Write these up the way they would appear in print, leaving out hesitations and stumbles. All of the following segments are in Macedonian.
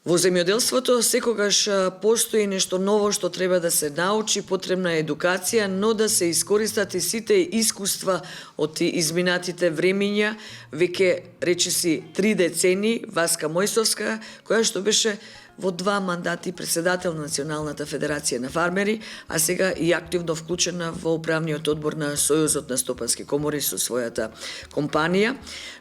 Во земјоделството секогаш постои нешто ново што треба да се научи, потребна е едукација, но да се искористат и сите искуства од изминатите времиња, веќе речиси 3 децени, Васка Мојсовска, која што беше во 2 мандати председател на Националната федерација на фармери, а сега и активно вклучена во управниот одбор на Сојузот на стопански комори со својата компанија.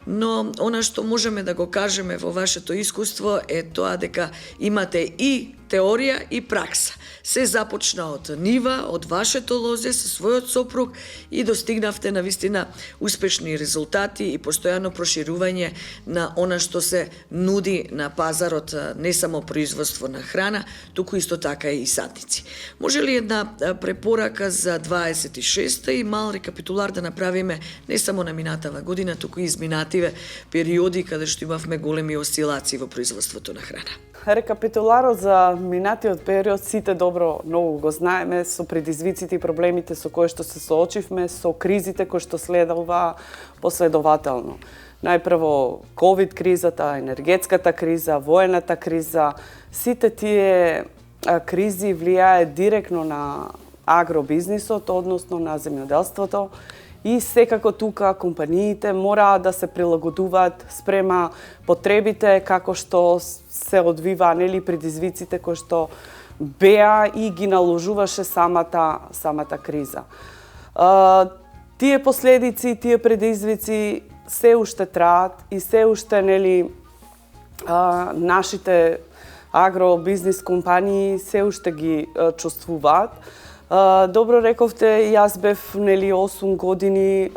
Но она што можеме да го кажеме во вашето искуство е тоа дека имате и теорија и пракса. Се започна од нива, од вашето лозе со својот сопруг и достигнавте на вистина успешни резултати и постојано проширување на она што се нуди на пазарот, не само производство на храна, туку исто така и садници. Може ли една препорака за 26-та и мал рекапитулар да направиме не само на минатава година, туку и изминативе периоди каде што имавме големи осцилации во производството на храна? Рекапитуларот за минатиот период сите добро многу го знаеме, со предизвиците и проблемите со кои што се соочивме, со кризите кои што следува последователно. Најпрво ковид кризата, енергетската криза, воената криза, сите тие кризи влијае директно на агробизнисот, односно на земјоделството. И секако тука компаниите мораат да се прилагодуваат спрема потребите како што се одвива, нели, предизвиците кои што беа и ги наложуваше самата криза. Тие последици, тие предизвици се уште траат и се уште, нели, нашите агробизнис компании се уште ги чувствуваат. Добро рековте, јас бев 8 години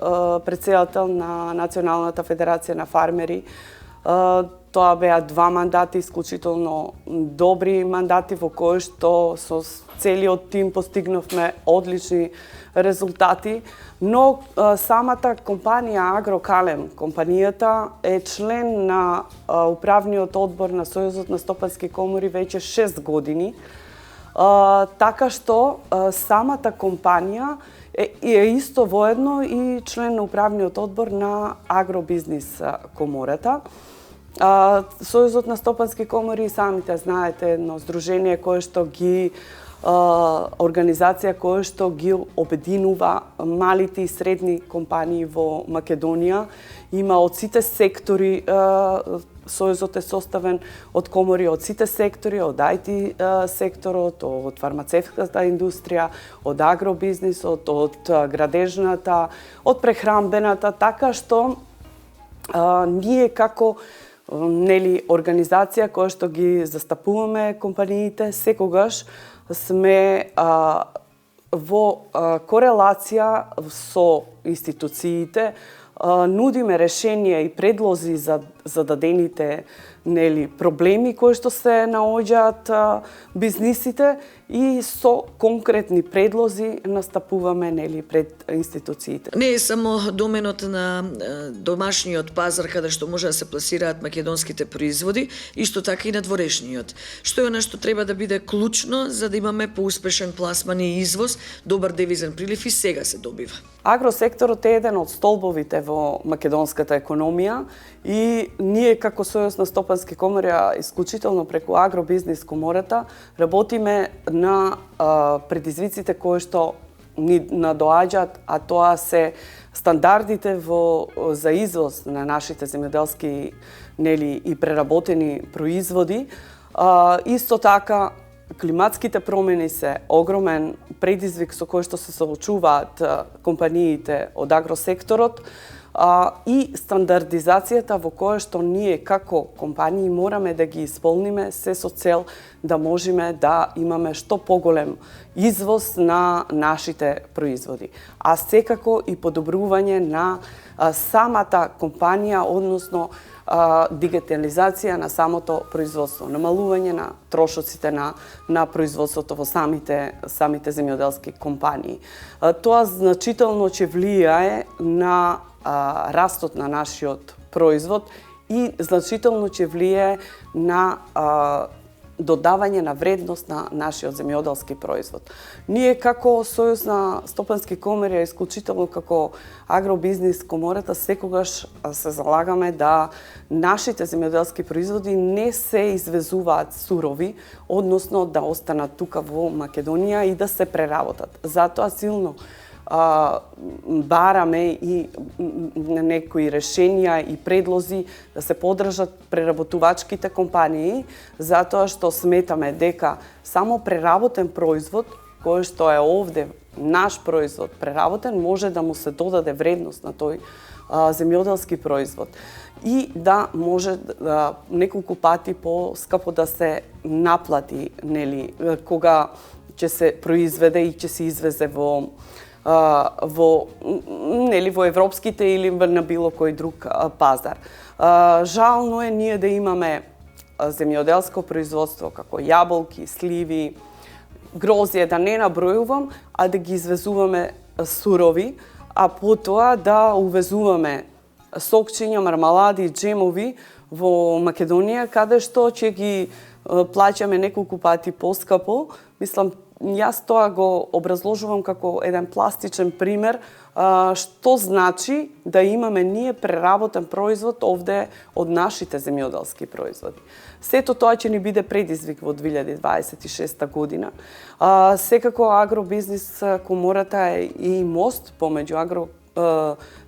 председател на Националната федерација на фармери. Тоа беа 2 мандати, исклучително добри мандати во кои што со целиот тим постигнавме одлични резултати, но самата компанија Агрокалем, компанијата е член на управниот одбор на Сојузот на стопански комори веќе 6 години. Така што самата компанија е исто воедно и член на управниот одбор на Агробизнис комората. Сојузот на стопански комори, самите знаете, едно здружение кое што ги организација која што ги обединува малите и средни компании во Македонија. Има од сите сектори, Сојузот е составен од комори од сите сектори, од IT секторот, од фармацевската индустрија, од агробизнисот, од градежната, од прехранбената, така што ние како организација која што ги застапуваме компаниите, секогаш сме во корелација со институциите, нудиме решенија и предлози за зададените проблеми кои што се наоѓаат бизнисите и со конкретни предлози настапуваме пред институциите. Не е само доменот на домашниот пазар каде што може да се пласираат македонските производи, исто така и надворешниот. Што е она што треба да биде клучно за да имаме поуспешен пласман и извоз, добар девизен прилив и сега се добива? Агросекторот е еден од столбовите во македонската економија и ние како Сојуз на стопански комори, исклучително преку Агробизнис комората, работиме на предизвиците кои што ни надоаѓаат, а тоа се стандардите за извоз на нашите земјоделски и преработени производи. Исто така, климатските промени се огромен предизвик со кој што се соочуваат компаниите од агросекторот и стандардизацијата во која што ние како компании мораме да ги исполниме се со цел да можеме да имаме што поголем извоз на нашите производи. А секако и подобрување на самата компанија, односно дигитализација на самото производство, намалување на трошоците на производството во самите земјоделски компании. Тоа значително ќе влијае на растот на нашиот производ и значително ќе влијае на додавање на вредност на нашиот земјоделски производ. Ние како Сојуз на стопански комори, исклучително како агробизнис комората, секогаш се залагаме да нашите земјоделски производи не се извезуваат сурови, односно да останат тука во Македонија и да се преработат. Затоа силно бараме и некои решенија и предлози да се поддржат преработувачките компании, затоа што сметаме дека само преработен производ, кој што е овде наш производ преработен, може да му се додаде вредност на тој земјоделски производ и да може неколку пати поскапо да се наплати, нели, кога ќе се произведе и ќе се извезе во европските или на било кој друг пазар. Жално е ние да имаме земјоделско производство како јаболки, сливи, грозје, да не набројувам, а да ги извезуваме сурови, а потоа да увезуваме сокчиња, мармалади, джемови во Македонија, каде што ќе ги плаќаме неколку пати поскапо. Мислам, јас тоа го образложувам како еден пластичен пример што значи да имаме ние преработен производ овде од нашите земјоделски производи. Сето тоа ќе ни биде предизвик во 2026 година. Секако агробизнис комората е и мост помеѓу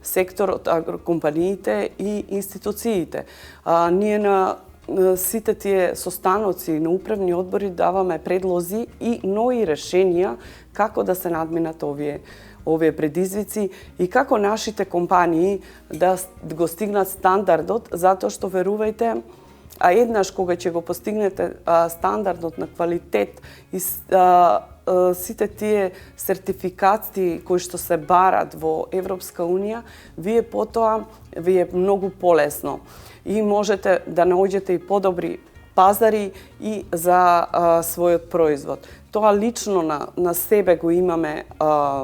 секторот, агрокомпаниите и институциите. Ние на сите тие состаноци на управни одбори даваме предлози и нови решенија како да се надминат овие предизвици и како нашите компании да го стигнат стандардот, затоа што верувајте, еднаш кога ќе го постигнете стандардот на квалитет и сите тие сертификати кои што се барат во Европска Унија, вие потоа ви е многу полесно и можете да наоѓете и подобри пазари и за својот производ. Тоа лично на себе го имаме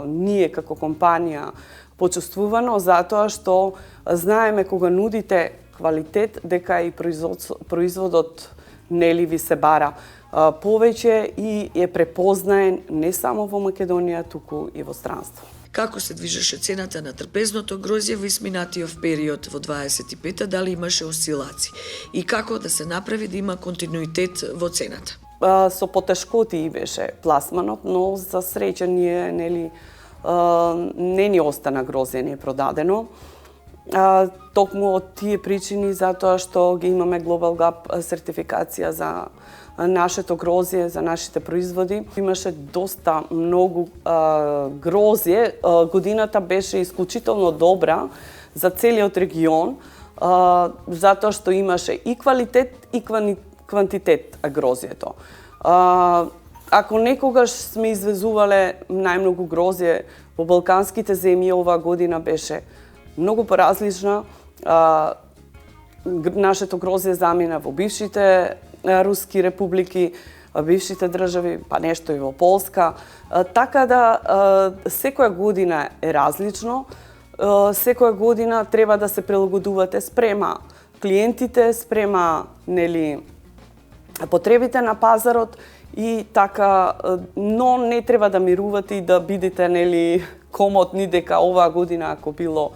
ние како компанија почувствувано, затоа што знаеме кога нудите квалитет, дека и производот нели ви се бара повеќе и е препознаен не само во Македонија, туку и во странство. Како се движеше цената на трпезното грозје во изминатиот период во 25-та, дали имаше осцилации? И како да се направи да има континуитет во цената? Со потешкоти беше пласманот, но за среќа ние не ни остана грозје непродадено. Токму од тие причини, затоа што ги имаме Global Gap сертификација за нашето грозје, за нашите производи. Имаше доста многу грозје. Годината беше исклучително добра за целиот регион, затоа што имаше и квалитет и квантитет грозјето. Ако некогаш сме извезувале најмногу грозје во балканските земји, оваа година беше многу поразлична. Нашето грозје замина во бившите руски републики, бившите држави, па нешто и во Полска. Така да секоја година е различно. Секоја година треба да се прилагодувате спрема клиентите, спрема потребите на пазарот и така, но не треба да мирувате и да бидете комотни дека оваа година ако било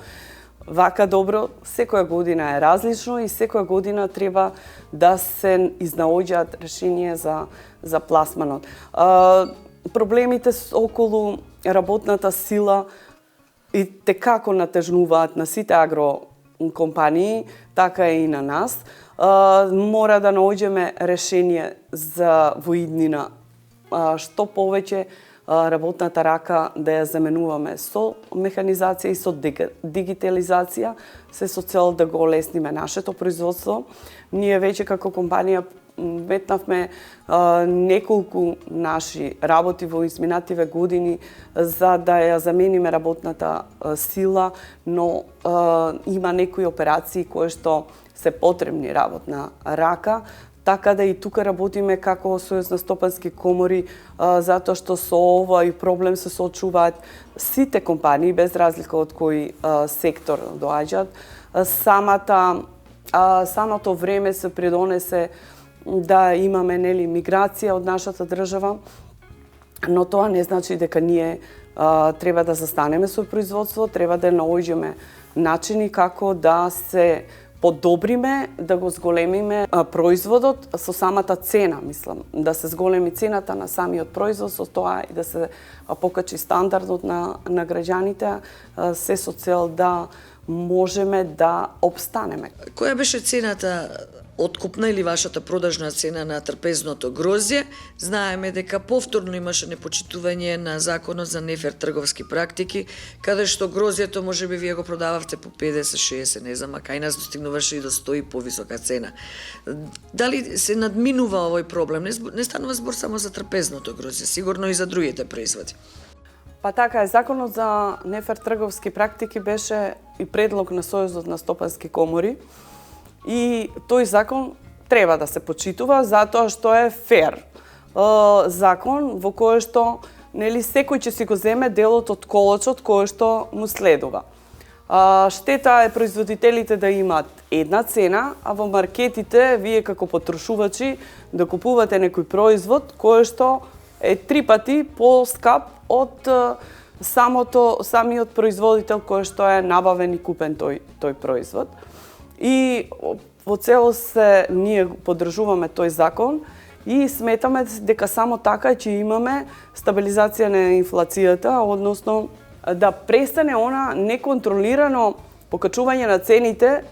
вака добро, секоја година е различно и секоја година треба да се изнаоѓаат решенија за пласманот. Проблемите околу работната сила и текако натежнуваат на сите агрокомпании, така и на нас. Мора да наоѓеме решение за воиднина, што повеќе работната рака да ја заменуваме со механизација и со дигитализација, се со цел да го олесниме нашето производство. Ние веќе како компанија метнавме неколку наши работи во изминативе години за да ја замениме работната сила, но има некои операции кои што се потребни работна рака, така да и тука работиме како Сојуз на стопански комори, затоа што со овој проблем се соочуваат сите компании, без разлика од кој сектор доаѓаат. Самото време се придонесе да имаме миграција од нашата држава, но тоа не значи дека ние треба да застанеме со производство, треба да наоѓеме начини како да се подобриме, да го зголемиме производот со самата цена, мислам, да се зголеми цената на самиот производ, со тоа и да се покачи стандардот на граѓаните, се со цел да можеме да обстанеме. Која беше цената откупна или вашата продажна цена на трпезното грозје? Знаеме дека повторно имаше непочитување на законот за нефер трговски практики, каде што грозјето можеби вие го продававте по 50-60, не знам, а кај нас достигнуваше и до 100 и повисока цена. Дали се надминува овој проблем? Не станува збор само за трпезното грозје, сигурно и за другите производи. Па така е, законот за нефер трговски практики беше и предлог на Сојузот на стопански комори и тој закон треба да се почитува затоа што е фер закон во кој што секој ќе си го земе делот од колочот кој што му следува. Штета е производителите да имаат една цена, а во маркетите вие како потрошувачи да купувате некој производ кој што е 3 пати поскап од самиот производител кој што е набавен и купен тој производ. И во целост ние поддржуваме тој закон и сметаме дека само така ќе имаме стабилизација на инфлацијата, односно да престане она неконтролирано покачување на цените,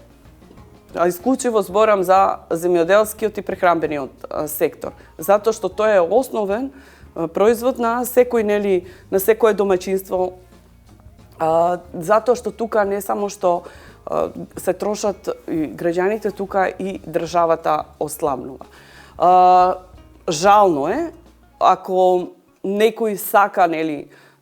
а исклучиво зборам за земјоделскиот и прехранбениот сектор, затоа што тој е основен производ на секој на секое домаќинство, затоа што тука не само што се трошат и граѓаните, тука и државата ослабнува. Жално е ако некој сака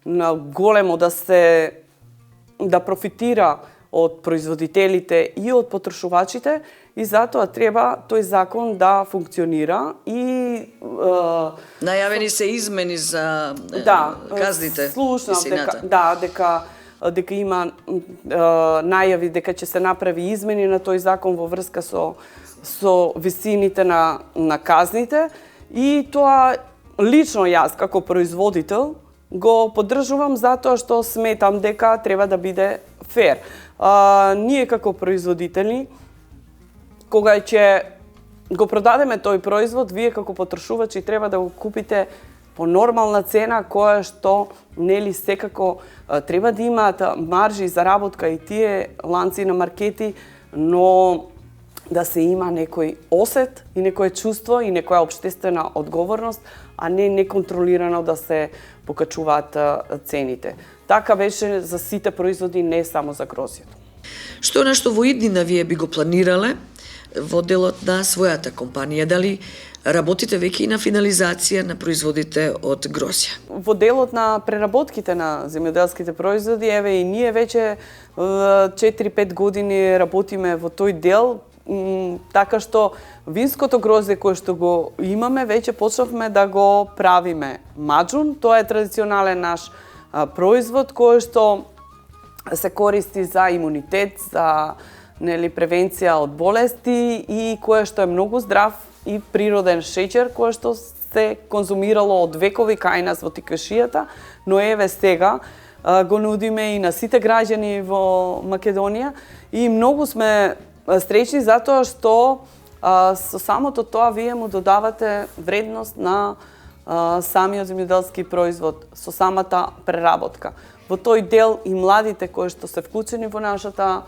на големо да профитира од производителите и од потрошувачите, и затоа треба тој закон да функционира и најавени се измени за казните. Слушнав дека има најави дека ќе се направи измени на тој закон во врска со висините на казните, и тоа лично јас како производител го поддржувам затоа што сметам дека треба да биде фер. Ние како производители, кога ќе го продадеме тој производ, вие како потрошувачи треба да го купите по нормална цена, која што секако треба да имаат маржи и заработка и тие ланци на маркети, но да се има некој осет и некое чувство и некоја општествена одговорност, а не неконтролирано да се покачуваат цените. Така беше за сите производи, не само за грозјето. Што нешто во иднина вие би го планирале во делот на својата компанија? Дали работите веќе и на финализација на производите од грозје? Во делот на преработките на земјоделските производи, еве и ние веќе 4-5 години работиме во тој дел, така што винското грозје кое што го имаме, веќе почнавме да го правиме маџун. Тоа е традиционален наш производ кој што се користи за имунитет, за превенција од болести и кое што е многу здрав и природен шеќер кој што се конзумирало од векови кај нас во тикашијата, но еве сега го нудиме и на сите граѓани во Македонија и многу сме среќни затоа што со самото тоа вие му додавате вредност на самиот земјоделски производ, со самата преработка. Во тој дел и младите кои што се вклучени во нашата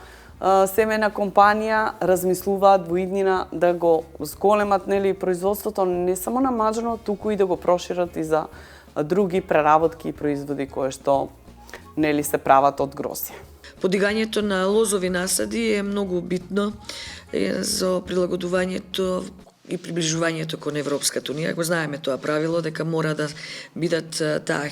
семена компанија размислуваат во иднина да го зголемат производството не само на маџуно, туку и да го прошират и за други преработки и производи кои што се прават од грозје. Подигањето на лозови насади е многу битно за прилагодувањето и приближувањето кон Европската унија. Го знаеме тоа правило дека мора да бидат таа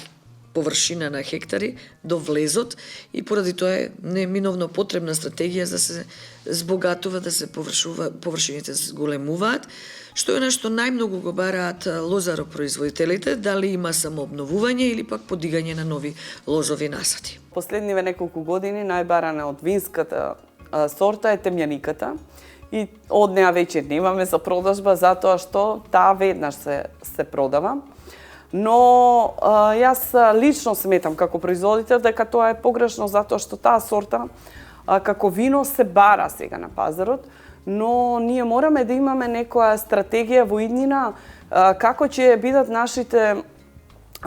површина на хектари до влезот и поради тоа е неминовно потребна стратегија да се збогатува, да се површините зголемуваат. Што е нешто најмногу го бараат лозаропроизводителите, дали има само обновување или пак подигање на нови лозови насади? Последниве неколку години најбарана од винската сорта е темјаниката и од неа веќе немаме за продажба затоа што таа веднаш се продава. Но јас лично сметам како производител дека тоа е погрешно затоа што таа сорта како вино се бара сега на пазарот, но ние мораме да имаме некоја стратегија во иднина како ќе бидат нашите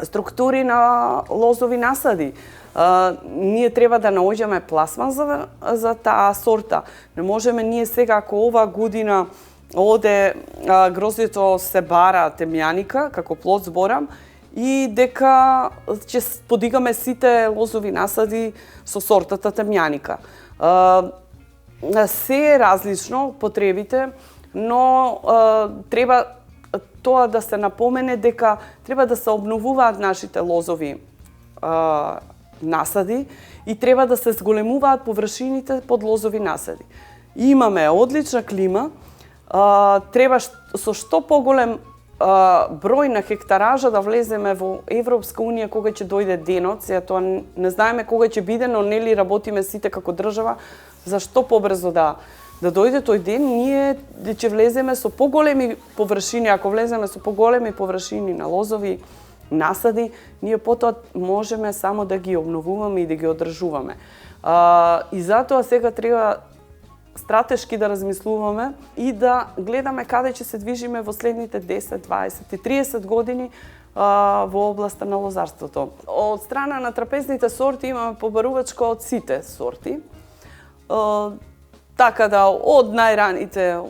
структури на лозови насади. Ние треба да наоѓаме пласман за таа сорта. Не можеме ние сега, ако оваа година оде гроздето се бара темјаника, како плод зборам, и дека ќе подигаме сите лозови насади со сортата темјаника. Се е различно потребите, но треба тоа да се напомене дека треба да се обновуваат нашите лозови насади и треба да се зголемуваат површините под лозови насади. Имаме одлична клима, треба со што поголем број на хектаража да влеземе во Европска унија кога ќе дојде денот, сега тоа не знаеме кога ќе биде, но нели работиме сите како држава за што побрзо да дојде тој ден, ние ќе влеземе со поголеми површини, ако влеземе со поголеми површини на лозови насади, ние потоа можеме само да ги обновуваме и да ги одржуваме. И затоа сега треба стратешки да размислуваме и да гледаме каде ќе се движиме во следните 10, 20 и 30 години во областа на лозарството. Од страна на трапезните сорти имаме побарувачка од сите сорти. Така да од најраните,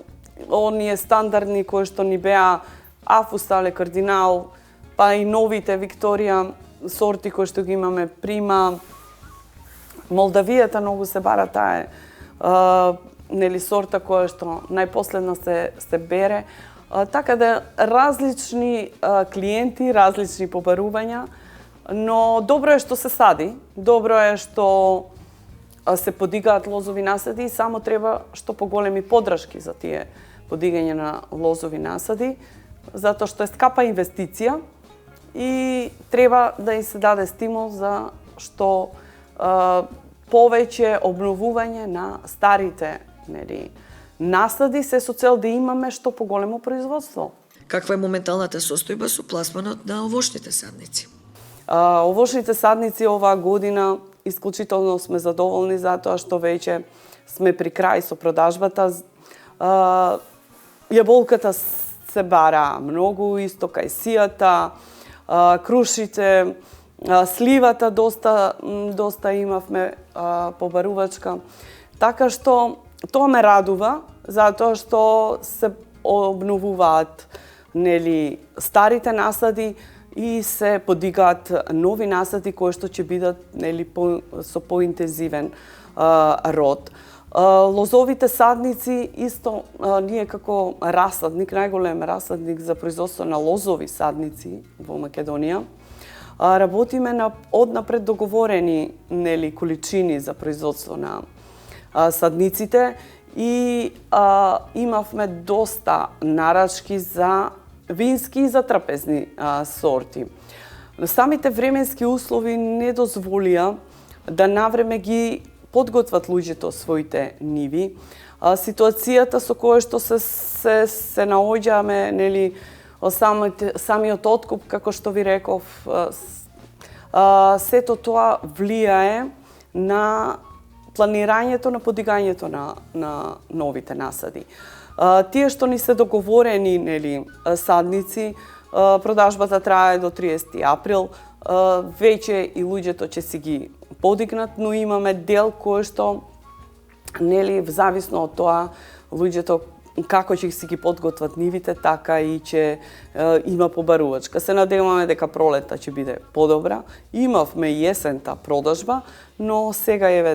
оние стандардни кои што ни беа Афустале, Кардинал, па и новите Викторија сорти кои што ги имаме, Прима, Молдавијата многу се бара, таа е нели сорта која што најпоследно се бере. Така да различни клиенти, различни побарувања, но добро е што се сади, добро е што се подигаат лозови насади и само треба што поголеми подршки за тие подигање на лозови насади, затоа што е скапа инвестиција и треба да им се даде стимул за што повеќе обновување на старите насади се со цел да имаме што поголемо производство. Каква е моменталната состојба со пласманот на овошните садници? Овошните садници оваа година исклучително сме задоволни затоа што веќе сме при крај со продажбата. Јаболката се бара многу, исто кај сијата, крушите, сливата доста имавме побарувачка. Така што тоа ме радува затоа што се обновуваат нели старите насади и се подигаат нови насади кои што ќе бидат нели со поинтензивен род. Лозовите садници исто ние како расадник, најголем расадник за производство на лозови садници во Македонија, работиме на однапред договорени нели количини за производство на садниците и имавме доста нарачки за вински и за трапезни сорти. Самите временски услови не дозволија да навреме ги подготват луѓето своите ниви. Ситуацијата со која што се наоѓаме, нели, самиот откуп, како што ви реков, сето тоа влијае на планирањето на подигањето на новите насади. Тие што ни се договорени нели садници, продажбата трае до 30 април, веќе и луѓето ќе си ги подигнат, но имаме дел кој што нели зависно од тоа луѓето како ќе си ги подготват нивите, така и ќе има побарувачка. Се надеваме дека пролетта ќе биде подобра. Имавме и есента продажба, но сега еве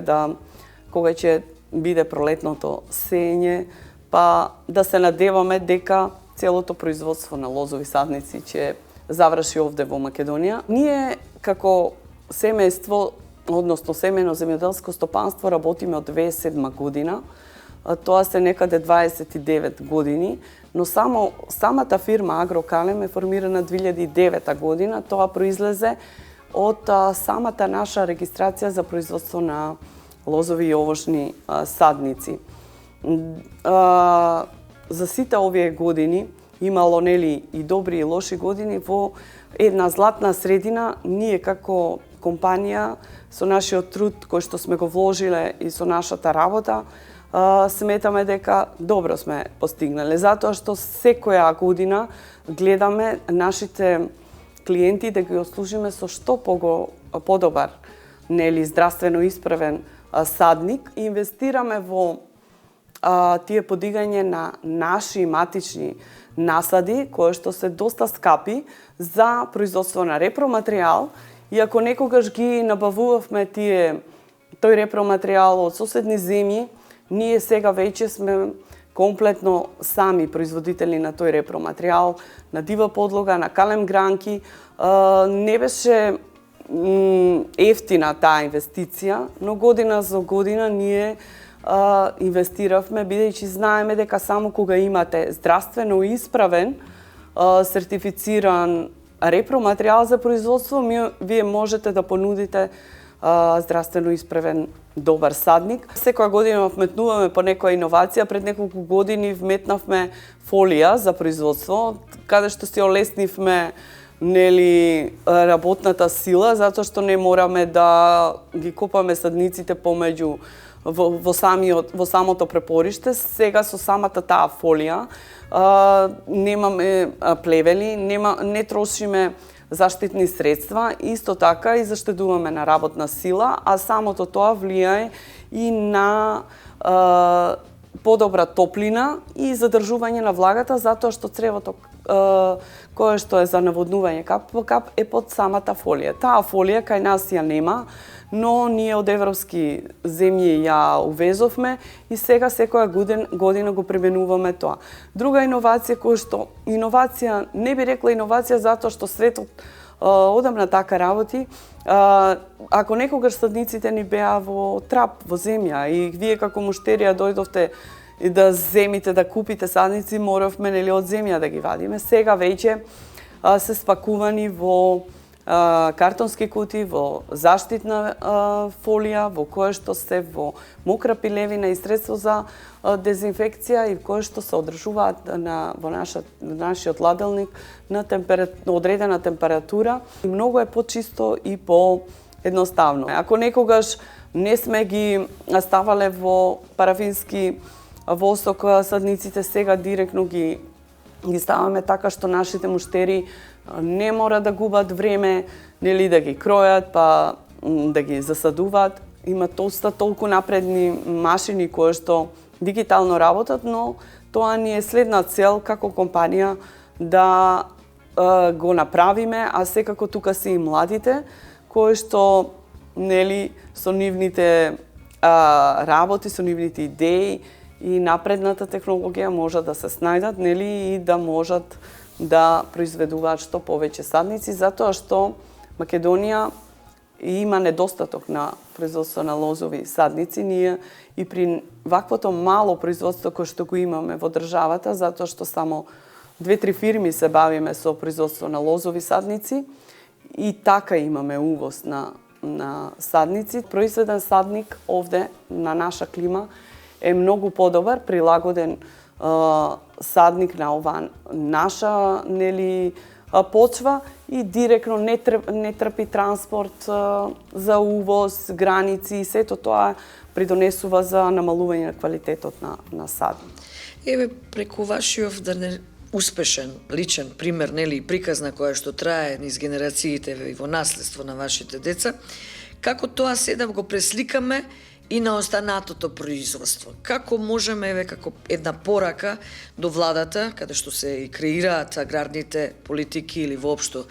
кога ќе биде пролетното сење, па да се надеваме дека целото производство на лозови садници ќе заврши овде во Македонија. Ние како семејство, односно семејно земјоделско стопанство, работиме од 2007 година. Тоа се некаде 29 години, но самата фирма Агрокалем е формирана 2009 година. Тоа произлезе од самата наша регистрација за производство на лозови и овошни садници. за сите овие години имало нели и добри и лоши години, во една златна средина ние како компанија со нашиот труд кој што сме го вложиле и со нашата работа сметаме дека добро сме постигнале, затоа што секоја година гледаме нашите клиенти да ги обслужиме со што подобар нели здравствено исправен садник и инвестираме во тие подигање на наши матични насади кои што се доста скапи за производство на репроматеријал и ако некогаш ги набавувавме тој репроматеријал од соседни земји, ние сега веќе сме комплетно сами производители на тој репроматеријал, на дива подлога, на калем гранки. Не беше ефтина таа инвестиција, но година за година ние инвестиравме, бидејќи знаеме дека само кога имате здравствено исправен, сертифициран репроматеријал за производство, вие можете да понудите здравствено исправен добар садник. Секоја година вметнуваме по некоја иновација. Пред неколку години вметнавме фолија за производство, каде што си олеснивме нели работната сила, затоа што не мораме да ги копаме садниците помеѓу во самото препориште. Сега со самата таа фолија немаме плевели, не трошиме заштитни средства, исто така и заштедуваме на работна сила, а самото тоа влијае и на подобра топлина и задржување на влагата, затоа што цревото кое што е за наводнување кап по кап е под самата фолија. Таа фолија кај нас ја нема, но ние од европски земји ја увезовме и сега секоја година го применуваме тоа. Друга иновација која што не би рекла иновација затоа што светот одамна така работи. Ако некогаш садниците ни беа во трап, во земја и вие како муштерија дојдовте и да земите, да купите садници, моравме нели од земја да ги вадиме. Сега веќе се спакувани во картонски кутии, во заштитна фолија, во кое што се во мокра пилевина и средство за дезинфекција и кое што се одржуваат во нашиот ладелник на одредена температура. Многу е почисто и поедноставно. Ако некогаш не сме ги ставале во парафински восок садниците, сега директно ги ставаме така што нашите муштери не мора да губат време, нели да ги кројат, па да ги засадуваат. Има толку напредни машини кои што дигитално работат, но тоа ни е следна цел како компанија да го направиме, а секако тука се и младите кои што нели со нивните работи, со нивните идеи и напредната технологија можат да се снајдат, нели и да можат да произведуваат што повеќе садници, затоа што Македонија има недостаток на производство на лозови садници. Ние и при ваквото мало производство кое што го имаме во државата, затоа што само 2-3 фирми се бавиме со производство на лозови садници и така имаме увоз на садници. Произведен садник овде на наша клима е многу подобар, прилагоден садник на ова наша нели почва и директно не трпи транспорт за увоз, граници и сето тоа придонесува за намалување на квалитетот на садник. Еве преку вашиот успешен личен пример, нели приказна која што трае низ генерациите и во наследство на вашите деца, како тоа седам го пресликаме и на останатото производство. Како можеме, еве, како една порака до владата, каде што се и креираат аграрните политики или воопшто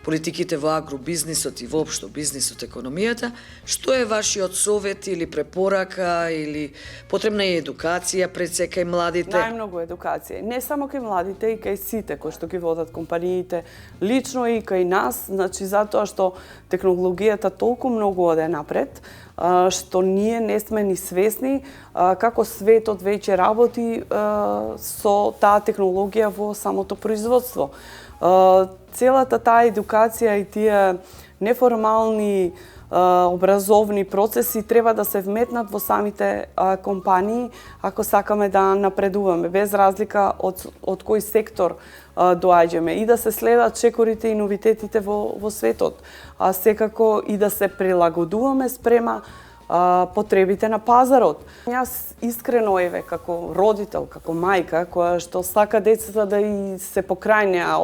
политиките во агробизнисот и воопшто бизнисот, економијата, што е вашиот совет или препорака или потребна е едукација пред се кај младите? Најмногу едукација. Не само кај младите, и кај сите кои што ги водат компаниите, лично и кај нас, значи затоа што технологијата толку многу оде напред, што ние не сме ни свесни како светот веќе работи со таа технологија во самото производство. Целата таа едукација и тие неформални образовни процеси треба да се вметнат во самите компании ако сакаме да напредуваме, без разлика од кој сектор доаѓаме, и да се следат чекорите и новитетите во светот, а секако и да се прилагодуваме спрема потребите на пазарот. Јас искрено како родител, како мајка, која што сака децата да и се покрај неа,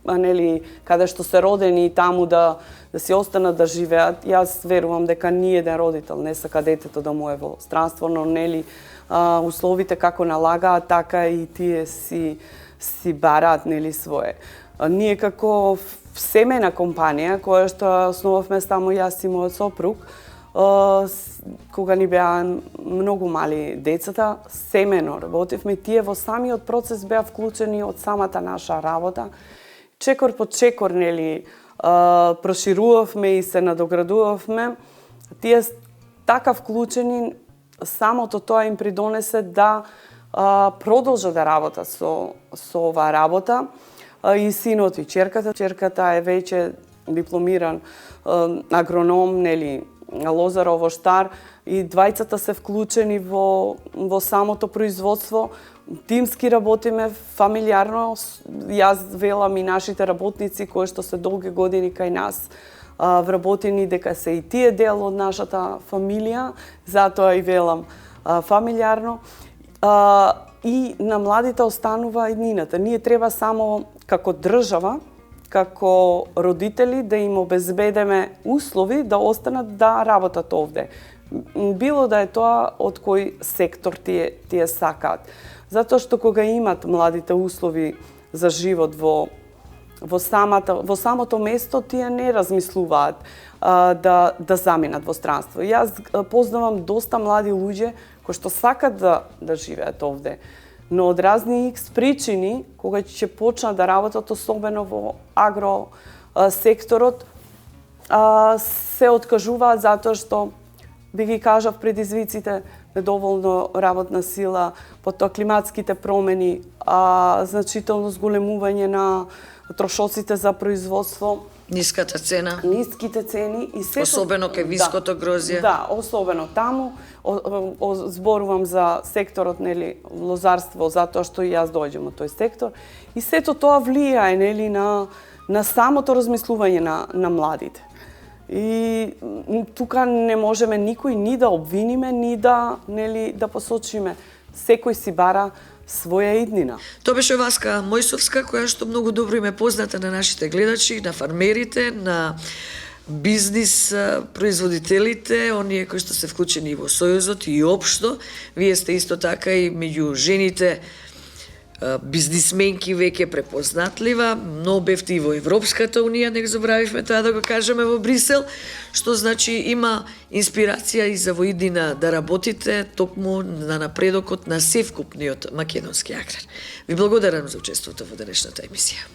нели, каде што се родени и таму да си останат да живеат. Јас верувам дека ни еден родител не сака детето да му е во странство, но нели условите како налагаат, така и тие си бараат нели свое. Ние како семејна компанија која што основавме само јас и мојот сопруг, кога ни беа многу мали децата, семено работевме, тие во самиот процес беа вклучени од самата наша работа. Чекор по чекор, нели, проширувавме и се надоградувавме. Тие така вклучени, самото тоа им придонесе да продолжат да работат со оваа работа. И синот и черката. Черката е веќе дипломиран агроном, нели, лозар, овоштар, и двајцата се вклучени во самото производство. Тимски работиме, фамилиарно. Јас велам и нашите работници кои што се долги години кај нас вработени, дека се и тие дел од нашата фамилија, затоа и велам фамилиарно. И на младите останува еднината. Ние треба само како држава, како родители да им обезбедиме услови да останат да работат овде. Било да е тоа од кој сектор тие сакаат. Затоа што кога имат младите услови за живот во самото место, тие не размислуваат да заминат во странство. Јас познавам доста млади луѓе кои што сакат да живеат овде, но од разни икс причини, кога ќе почнат да работат, особено во агро секторот, се откажуваат затоа што, би ги кажав, предизвиците, недоволно работна сила, потоа климатските промени, значително зголемување на трошоците за производство, ниската цена, ниските цени и сето, особено кај винското грозје. Да, особено таму. Зборувам за секторот, нели, лозарство, затоа што и јас доаѓам од тој сектор. И сето тоа влијае, нели, на самото размислување на младите. И тука не можеме никој ни да обвиниме, ни да посочиме. Секој си бара своја иднина. Тоа беше Васка Мојсовска, која што многу добро им е позната на нашите гледачи, на фармерите, на бизнис производителите, оние кои што се вклучени во Сојузот и општо. Вие сте исто така и меѓу жените бизнисменки веќе препознатлива, но бевте и во Европската унија, не забравивме тоа да го кажеме, во Брисел, што значи има инспирација и за воиднина да работите токму на напредокот на севкупниот македонски аграр. Ви благодарам за учеството во денешната емисија.